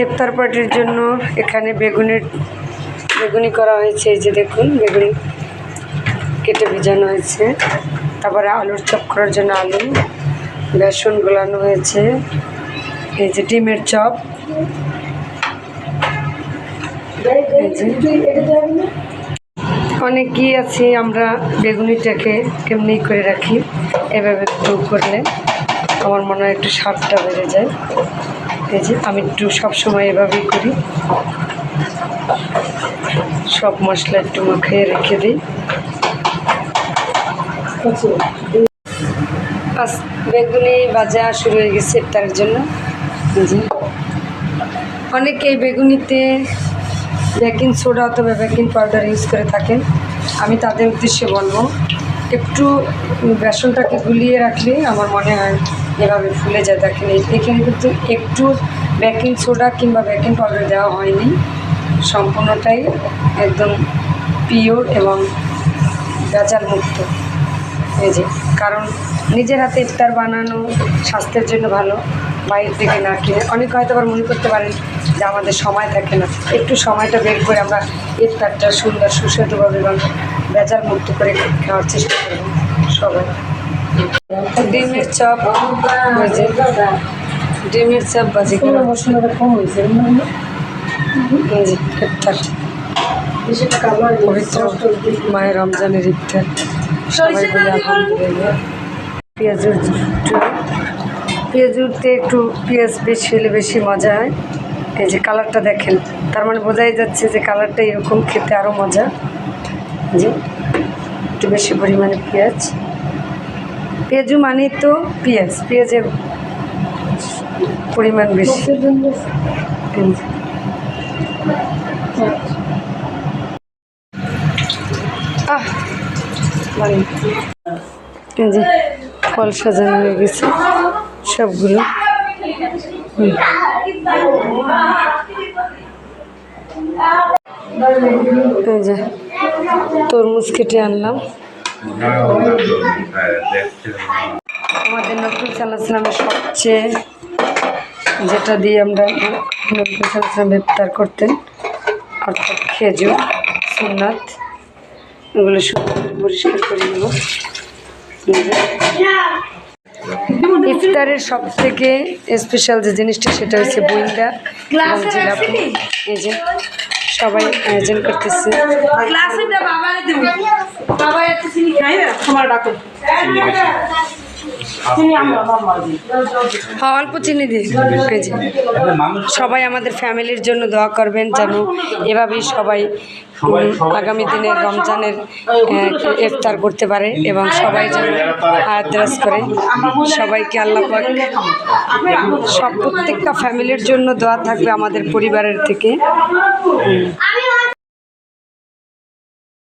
ইফতার পার্টির জন্য এখানে বেগুনি করা হয়েছে। এই যে দেখুন, বেগুনি কেটে ভিজানো হয়েছে। তারপরে আলুর চপ করার জন্য আলু, বেসন গোলানো হয়েছে। এই যে ডিমের চপ, অনেকেই আছি আমরা বেগুনিটাকে কেমনি করে রাখি, এভাবে একটু করলে আমার মনে হয় একটু স্বাদটা বেড়ে যায়। এই যে আমি একটু সবসময় এভাবেই করি, সব মশলা একটু মাখিয়ে রেখে দিই। বেগুনি ভাজা শুরু হয়ে গেছে ইফতারের জন্য। অনেকে এই বেগুনিতে বেকিং সোডা অথবা বেকিং পাউডার ইউজ করে থাকেন। আমি তাদের উদ্দেশ্যে বলবো, একটু বেসনটাকে গুলিয়ে রাখলে আমার মনে হয় এভাবে ফুলে যায়। দেখেন এখানে কিন্তু একটু বেকিং সোডা কিংবা বেকিং পাউডার দেওয়া হয়নি, সম্পূর্ণটাই একদম পিওর এবং ভেজাল মুক্ত। এই যে, কারণ নিজের হাতে ইফতার বানানো স্বাস্থ্যের জন্য ভালো, বাইরে থেকে না কিনে। অনেকে হয়তো আবার মনে করতে পারেন যে আমাদের সময় থাকে না, একটু সময়টা বের করে আমরা ইফতারটা সুন্দর সুস্বাদুভাবে এবং ভেজাল মুক্ত করে খাওয়ার চেষ্টা করব সবাই। ডিমের চপ, ডিমের চপ ভাজি করা মশলাটা কম হয়েছে। ইফতার পবিত্র মায়ের রমজানের ইফতার, সবাই বলে আলহামদুলিল্লাহ। পেঁয়াজ উঠতে একটু পেঁয়াজ বেশি হলে বেশি মজা হয়। এই যে কালারটা দেখেন, তার মানে বোঝাই যাচ্ছে যে কালারটা এরকম খেতে আরও মজা। যে একটু বেশি পরিমাণে পেঁয়াজু মানে তো পেঁয়াজের পরিমাণ বেশি। এই যে ফল সাজানো হয়ে গেছে সবগুলো। এই যে তরমুজ কেটে আনলাম। আমাদের নবী সাল্লাল্লাহু আলাইহি ওয়াসাল্লামের সবচেয়ে যেটা দিয়ে আমরা নবী সাল্লাল্লাহু আলাইহি ওয়াসাল্লাম ইফতার করতেন, অর্থাৎ খেজুর সুন্নাত, এগুলো সব পরিষ্কার করে নেব। ইফতারের সব থেকে স্পেশাল যে জিনিসটা সেটা হচ্ছে বুইন্দা এবং জিলাপি। এই যে সবাই আয়োজন করতেছে। অল্প চিনি দিয়ে সবাই আমাদের ফ্যামিলির জন্য দোয়া করবেন, যেন এভাবেই সবাই আগামী দিনের রমজানের ইফতার করতে পারে এবং সবাই যেন আয়াত করে। সবাইকে আল্লাহ পাক প্রত্যেকটা ফ্যামিলির জন্য দোয়া থাকবে আমাদের পরিবারের থেকে।